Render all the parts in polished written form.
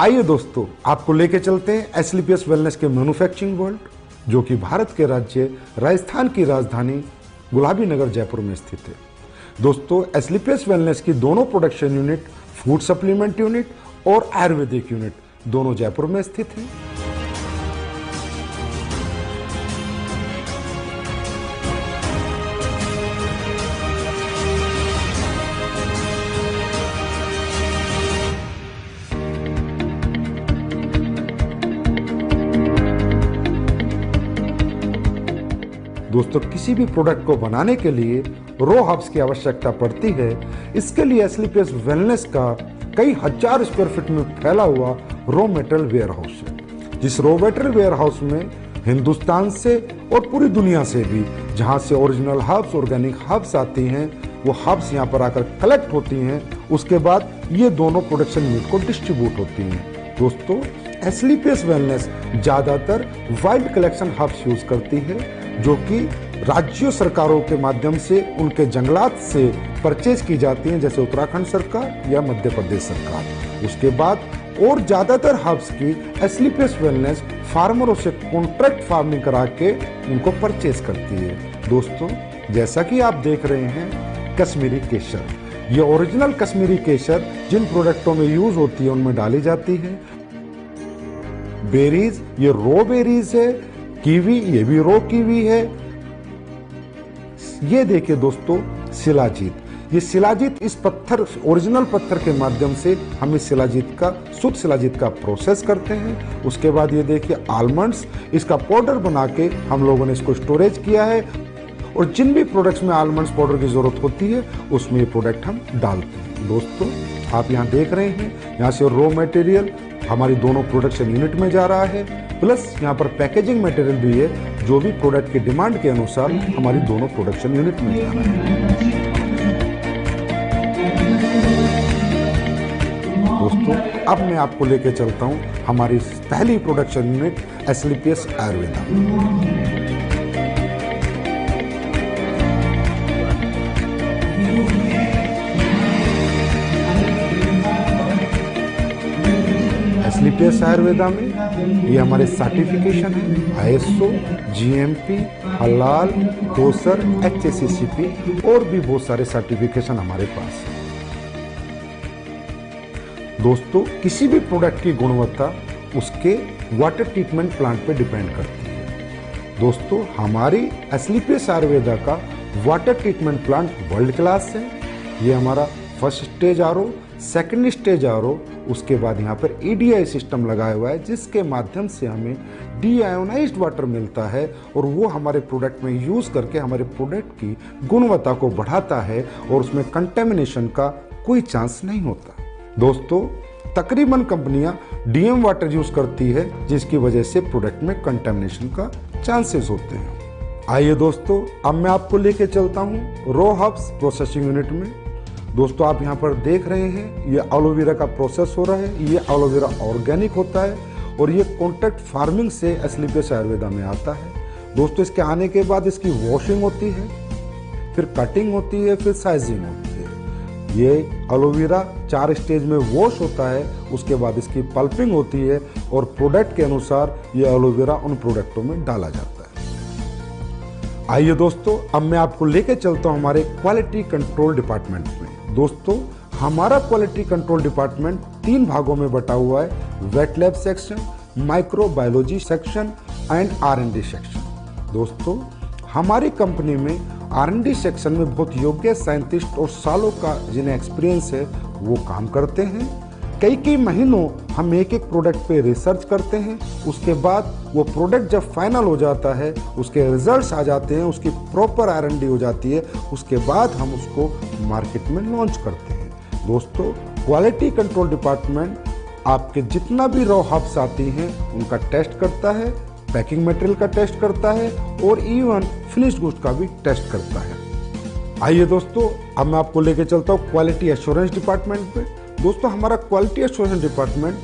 आइए दोस्तों, आपको लेके चलते हैं एसलीपीएस वेलनेस के मैन्युफैक्चरिंग वर्ल्ड, जो कि भारत के राज्य राजस्थान की राजधानी गुलाबी नगर जयपुर में स्थित है। दोस्तों, एसलीपीएस वेलनेस की दोनों production unit, food supplement unit और आयुर्वेदिक यूनिट दोनों जयपुर में स्थित हैं। दोस्तों, किसी भी प्रोडक्ट को बनाने के लिए रो हब्स की आवश्यकता पड़ती है। इसके लिए एसलीपीएस वेलनेस का कई हजार स्क्वायर फीट में फैला हुआ रो मेटेरियल वेयर हाउस है। जिस रो मेटेरियल वेयर हाउस में हिंदुस्तान से और पूरी दुनिया से भी जहां से ओरिजिनल हब्स, ऑर्गेनिक हब्स आती हैं, वो हब्स यहाँ पर आकर कलेक्ट होती हैं। उसके बाद ये दोनों प्रोडक्शन यूनिट को डिस्ट्रीब्यूट होती हैं। दोस्तों, एसलीपीएस वेलनेस ज्यादातर वाइल्ड कलेक्शन हब्स यूज करती है, जो कि राज्यों सरकारों के माध्यम से उनके जंगलात से परचेज की जाती हैं, जैसे उत्तराखंड सरकार या मध्य प्रदेश सरकार। उसके बाद और ज्यादातर हब्स की एसलीपीएस वेलनेस फार्मरों से कॉन्ट्रैक्ट फार्मिंग करा के उनको परचेज करती है। दोस्तों, जैसा कि आप देख रहे हैं, कश्मीरी केसर, ये ओरिजिनल कश्मीरी केसर जिन प्रोडक्टों में यूज होती है उनमें डाली जाती है। बेरीज, ये रो बेरीज है। कीवी, ये भी रो कीवी है। ये देखिए दोस्तों, शिलाजीत, ये शिलाजीत इस पत्थर, ओरिजिनल पत्थर के माध्यम से हम इस शिलाजीत का, शुद्ध शिलाजीत का प्रोसेस करते हैं। उसके बाद ये देखिए आलमंड्स, इसका पाउडर बना के हम लोगों ने इसको स्टोरेज किया है, और जिन भी प्रोडक्ट्स में आलमंड्स पाउडर की जरूरत होती है उसमें ये प्रोडक्ट हम डालते हैं। दोस्तों, आप यहाँ देख रहे हैं, यहाँ से रॉ मटेरियल हमारी दोनों प्रोडक्शन यूनिट में जा रहा है, प्लस यहाँ पर पैकेजिंग मटेरियल भी है, जो भी प्रोडक्ट की डिमांड के अनुसार हमारी दोनों प्रोडक्शन यूनिट में जा रहा है। दोस्तों, अब मैं आपको लेके चलता हूँ हमारी पहली प्रोडक्शन यूनिट एसलीपीएस आयुर्वेदा। एसलीपीएस आयुर्वेदा में ये हमारे सर्टिफिकेशन है, आईएसओ, जीएमपी, हलाल, कोसर, एचएसीसीपी और भी बहुत सारे सर्टिफिकेशन हमारे पास है। दोस्तों, किसी भी प्रोडक्ट की गुणवत्ता उसके वाटर ट्रीटमेंट प्लांट पे डिपेंड करती है। दोस्तों, हमारी एसलीपीएस आयुर्वेदा का water treatment plant world class है। ये हमारा first stage RO, second stage RO, उसके बाद यहाँ पर ईडीआई सिस्टम लगाया हुआ है, जिसके माध्यम से हमें डीआयोनाइज्ड वाटर मिलता है, और वो हमारे प्रोडक्ट में यूज करके हमारे प्रोडक्ट की गुणवत्ता को बढ़ाता है, और उसमें कंटेमिनेशन का कोई चांस नहीं होता। दोस्तों, तकरीबन कंपनियां डीएम वाटर यूज करती है, जिसकी वजह से प्रोडक्ट में कंटेमिनेशन का चांसेस होते हैं। आइए दोस्तों, अब मैं आपको लेके चलता हूँ रो हब्स प्रोसेसिंग यूनिट में। दोस्तों, आप यहाँ पर देख रहे हैं, ये एलोवेरा का प्रोसेस हो रहा है। ये एलोवेरा ऑर्गेनिक होता है, और ये कॉन्ट्रैक्ट फार्मिंग से एसलीपीएस आयुर्वेदा में आता है। दोस्तों, इसके आने के बाद इसकी वॉशिंग होती है, फिर कटिंग होती है, फिर साइजिंग होती है। ये एलोवेरा 4 स्टेज में वॉश होता है, उसके बाद इसकी पल्पिंग होती है, और प्रोडक्ट के अनुसार ये एलोवेरा उन प्रोडक्टों में डाला जाता है। आइए दोस्तों, अब मैं आपको लेके चलता हूँ हमारे क्वालिटी कंट्रोल डिपार्टमेंट में। दोस्तों, हमारा क्वालिटी कंट्रोल डिपार्टमेंट 3 भागों में बटा हुआ है: wet lab section, microbiology section and R&D section. दोस्तों, हमारी कंपनी में R&D सेक्शन में बहुत योग्य साइंटिस्ट और सालों का जिन्हें एक्सपीरियंस है वो काम करते हैं। कई महीनों हम एक प्रोडक्ट पे रिसर्च करते हैं। उसके बाद वो प्रोडक्ट जब फाइनल हो जाता है, उसके रिजल्ट्स आ जाते हैं, उसकी प्रॉपर R&D हो जाती है, उसके बाद हम उसको मार्केट में लॉन्च करते हैं। दोस्तों, क्वालिटी कंट्रोल डिपार्टमेंट आपके जितना भी रॉ हब्स आती हैं उनका टेस्ट करता है, पैकिंग मटेरियल का टेस्ट करता है, और इवन फिनिश्ड गुड्स का भी टेस्ट करता है। आइए दोस्तों, अब मैं आपको लेके चलता हूँ क्वालिटी एश्योरेंस डिपार्टमेंट पे। दोस्तों, हमारा क्वालिटी एश्योरेंस डिपार्टमेंट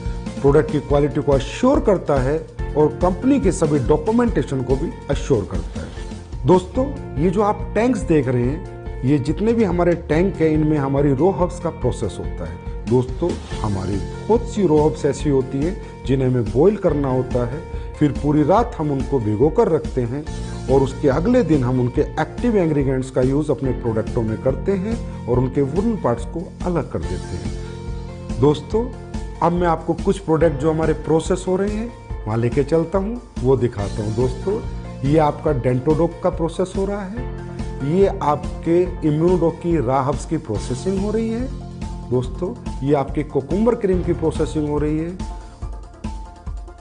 प्रोडक्ट की क्वालिटी को अश्योर करता है, और कंपनी के सभी डॉक्यूमेंटेशन को भी अश्योर करता है। दोस्तों, ये जो आप टैंक्स देख रहे हैं, ये जितने भी हमारे टैंक है, इनमें हमारी रो हब्स का प्रोसेस होता है। दोस्तों हमारी बहुत सी रॉ हर्ब्स ऐसी होती हैं जिन्हें हमें बॉईल करना होता है, फिर पूरी रात हम उनको भिगो कर रखते हैं और उसके अगले दिन हम उनके एक्टिव इंग्रेडिएंट्स का यूज अपने प्रोडक्टों में करते हैं और उनके वुडन पार्ट्स को अलग कर देते हैं। दोस्तों अब मैं आपको कुछ प्रोडक्ट जो हमारे प्रोसेस हो रहे हैं वहाँ लेके चलता हूँ, वो दिखाता हूँ। दोस्तों ये आपका डेंटोडोक का प्रोसेस हो रहा है, ये आपके इम्यूनोडोक की रॉ हर्ब्स की प्रोसेसिंग हो रही है। दोस्तों ये आपके कोकुम्बर क्रीम की प्रोसेसिंग हो रही है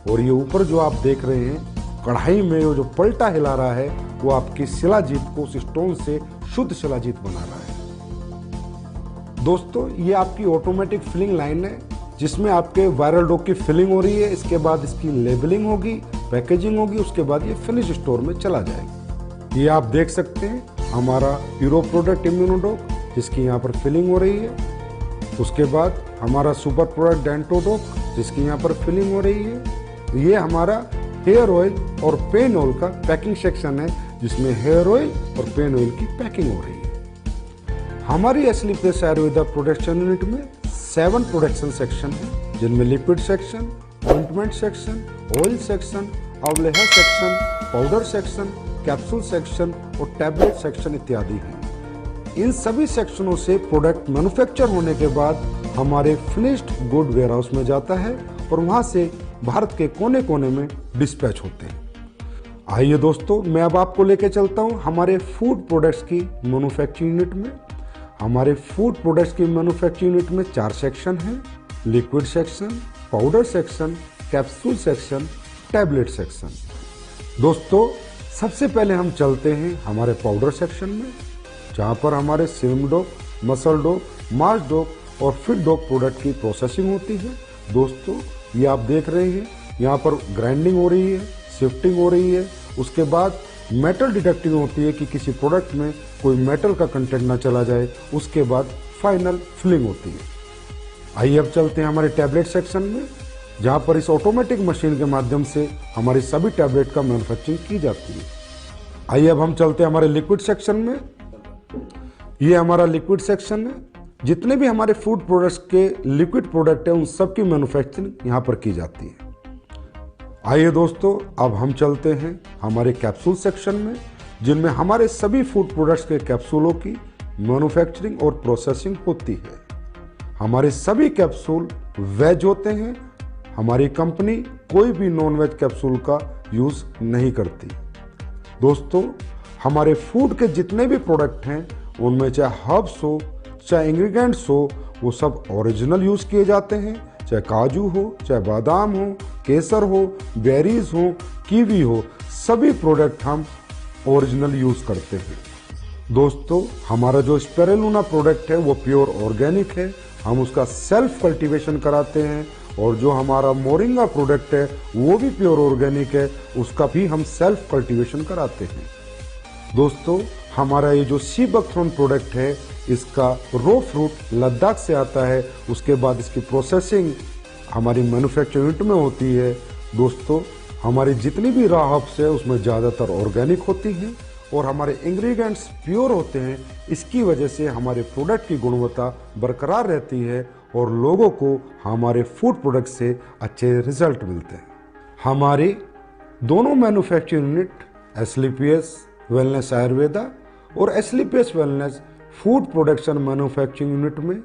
और ये ऊपर जो आप देख रहे हैं कढ़ाई में वो जो पलटा हिला रहा है वो आपकी शिलाजीत को उस स्टोन से शुद्ध शिलाजीत बना रहा है। दोस्तों ये आपकी ऑटोमेटिक फिलिंग लाइन है जिसमें आपके वायरल डोक की फिलिंग हो रही है, इसके बाद इसकी लेबलिंग होगी, पैकेजिंग होगी, उसके बाद ये फिनिश स्टोर में चला जाएगा। ये आप देख सकते हैं हमारा हीरो प्रोडक्ट इम्यूनोडोक जिसकी यहाँ पर फिलिंग हो रही है, उसके बाद हमारा सुपर प्रोडक्ट डेंटोडोक जिसकी यहाँ पर फिलिंग हो रही है। ये हमारा हेयर ऑयल और पेन ऑयल का पैकिंग सेक्शन है जिसमें हेयर ऑयल और पेन ऑयल की पैकिंग हो रही है। हमारी एस्लीपियस आयुर्वेदा प्रोडक्शन यूनिट में 7 प्रोडक्शन सेक्शन है जिनमें liquid section, ointment section, oil section, अवलेहा section, powder section, capsule section और टैबलेट सेक्शन इत्यादि हैं। इन सभी सेक्शनों से प्रोडक्ट मैन्युफैक्चर होने के बाद हमारे फिनिश्ड गुड वेयरहाउस में जाता है और वहां से भारत के कोने कोने में डिस्पैच होते हैं। आइए दोस्तों मैं अब आपको लेके चलता हूं हमारे फूड प्रोडक्ट्स की मैन्युफैक्चरिंग यूनिट में। हमारे फूड प्रोडक्ट्स की मैन्युफैक्चरिंग यूनिट में 4 सेक्शन हैं, liquid section, powder section, capsule section, tablet section. दोस्तों सबसे पहले हम चलते हैं हमारे पाउडर सेक्शन में जहां पर हमारे सिम डोक, मसल डोक, मार्च डोक और फिट डोक प्रोडक्ट की प्रोसेसिंग होती है। दोस्तों ये आप देख रहे हैं यहाँ पर ग्राइंडिंग हो रही है, शिफ्टिंग हो रही है, उसके बाद मेटल डिटेक्टिंग होती है कि किसी प्रोडक्ट में कोई मेटल का कंटेंट ना चला जाए, उसके बाद फाइनल फिलिंग होती है। आइए अब चलते हैं हमारे टैबलेट सेक्शन में जहाँ पर इस ऑटोमेटिक मशीन के माध्यम से हमारी सभी टैबलेट का मैन्युफैक्चरिंग की जाती है। आइए अब हम चलते हैं हमारे लिक्विड सेक्शन में। ये हमारा लिक्विड सेक्शन है, जितने भी हमारे फूड प्रोडक्ट्स के लिक्विड प्रोडक्ट हैं उन सब की मैन्युफैक्चरिंग यहाँ पर की जाती है। आइए दोस्तों अब हम चलते हैं हमारे कैप्सूल सेक्शन में जिनमें हमारे सभी फूड प्रोडक्ट्स के कैप्सूलों की मैन्युफैक्चरिंग और प्रोसेसिंग होती है। हमारे सभी कैप्सूल वेज होते हैं, हमारी कंपनी कोई भी नॉन वेज कैप्सूल का यूज नहीं करती। दोस्तों हमारे फूड के जितने भी प्रोडक्ट हैं उनमें चाहे हर्ब्स हो चाहे इंग्रेडिएंट्स हो वो सब ओरिजिनल यूज किए जाते हैं, चाहे काजू हो, चाहे बादाम हो, केसर हो, बेरीज हो, कीवी हो, सभी प्रोडक्ट हम ओरिजिनल यूज करते हैं। दोस्तों हमारा जो स्पिरुलिना प्रोडक्ट है वो प्योर ऑर्गेनिक है, हम उसका सेल्फ कल्टीवेशन कराते हैं और जो हमारा मोरिंगा प्रोडक्ट है वो भी प्योर ऑर्गेनिक है, उसका भी हम सेल्फ कल्टीवेशन कराते हैं। दोस्तों हमारा ये जो सी बकथ्रोन प्रोडक्ट है इसका रो फ्रूट लद्दाख से आता है, उसके बाद इसकी प्रोसेसिंग हमारी मैन्युफैक्चरिंग यूनिट में होती है। दोस्तों हमारी जितनी भी रॉ हर्ब्स है उसमें ज़्यादातर ऑर्गेनिक होती हैं और हमारे इंग्रेडिएंट्स प्योर होते हैं, इसकी वजह से हमारे प्रोडक्ट की गुणवत्ता बरकरार रहती है और लोगों को हमारे फूड प्रोडक्ट से अच्छे रिजल्ट मिलते हैं। हमारे दोनों manufacturing unit Asclepius Wellness Ayurveda और Asclepius Wellness food production manufacturing unit में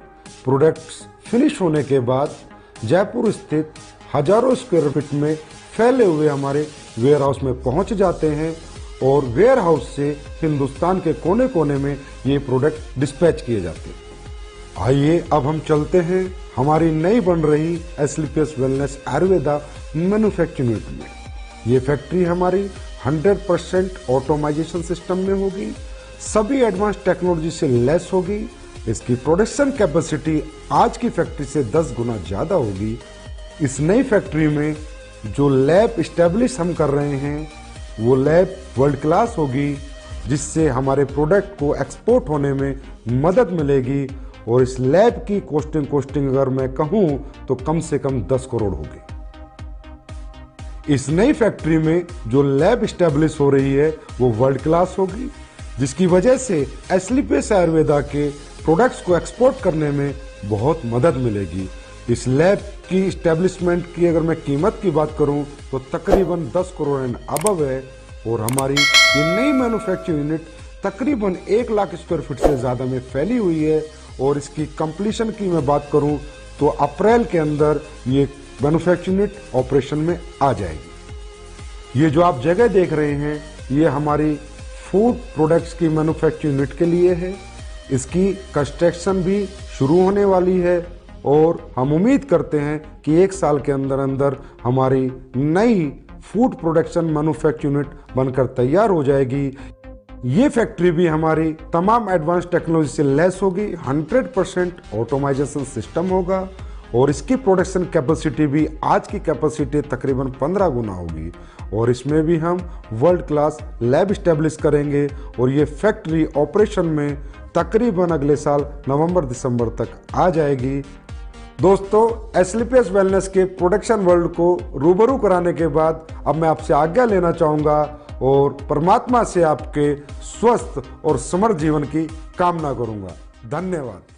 प्रोडक्ट्स फिनिश होने के बाद जयपुर स्थित हजारों स्क्वायर फीट में फैले हुए हमारे वेयर हाउस में पहुंच जाते हैं और वेयर हाउस से हिंदुस्तान के कोने कोने में ये प्रोडक्ट डिस्पैच किए जाते हैं। आइए अब हम चलते हैं हमारी नई बन रही एस्लीपियस वेलनेस आयुर्वेदा मैन्युफैक्चरिंग यूनिट में। ये फैक्ट्री हमारी 100% ऑटोमाइजेशन सिस्टम में होगी, सभी एडवांस टेक्नोलॉजी से लेस होगी। इसकी प्रोडक्शन कैपेसिटी आज की फैक्ट्री से 10 गुना ज्यादा होगी। इस नई फैक्ट्री में जो लैब इस्टेब्लिश हम कर रहे हैं वो लैब वर्ल्ड क्लास होगी, जिससे हमारे प्रोडक्ट को एक्सपोर्ट होने में मदद मिलेगी और इस लैब की कॉस्टिंग अगर मैं कहूं तो कम से कम 10 करोड़ होगी। इस नई फैक्ट्री में जो लैब इस्टेब्लिश हो रही है वो वर्ल्ड क्लास होगी, जिसकी वजह से एस्लीपियस आयुर्वेदा के प्रोडक्ट्स को एक्सपोर्ट करने में बहुत मदद मिलेगी। इस लैब की इस्टेब्लिशमेंट की अगर मैं कीमत की बात करूं तो तकरीबन 10 करोड़ एंड अबव है, और हमारी ये नई मैन्युफैक्चरिंग यूनिट तकरीबन 1 लाख स्क्वायर फीट से ज़्यादा में फैली हुई है। और इसकी कंप्लीशन की मैं बात करूं तो अप्रैल के अंदर ये मैन्युफैक्चरिंग यूनिट ऑपरेशन में आ जाएगी। ये जो आप जगह देख रहे हैं ये हमारी फूड प्रोडक्ट्स की मैन्युफैक्चरिंग यूनिट के लिए है। इसकी कंस्ट्रक्शन भी शुरू होने वाली है और हम उम्मीद करते हैं कि 1 साल के अंदर अंदर हमारी नई फूड प्रोडक्शन मैन्युफैक्चरिंग यूनिट बनकर तैयार हो जाएगी। ये फैक्ट्री भी हमारी तमाम एडवांस टेक्नोलॉजी से लैस होगी, 100% ऑटोमाइजेशन सिस्टम होगा, और इसकी प्रोडक्शन कैपेसिटी भी आज की कैपेसिटी तकरीबन 15 गुना होगी। और इसमें भी हम वर्ल्ड क्लास लैब इस्टेब्लिश करेंगे और ये फैक्ट्री ऑपरेशन में तकरीबन अगले साल नवंबर-दिसंबर तक आ जाएगी। दोस्तों, एस्क्लेपियस वेलनेस के प्रोडक्शन वर्ल्ड को रूबरू कराने के बाद अब मैं आपसे आज्ञा लेना चाहूँगा और परमात्मा से आपके स्वस्थ और समृद्ध जीवन की कामना करूँगा। धन्यवाद।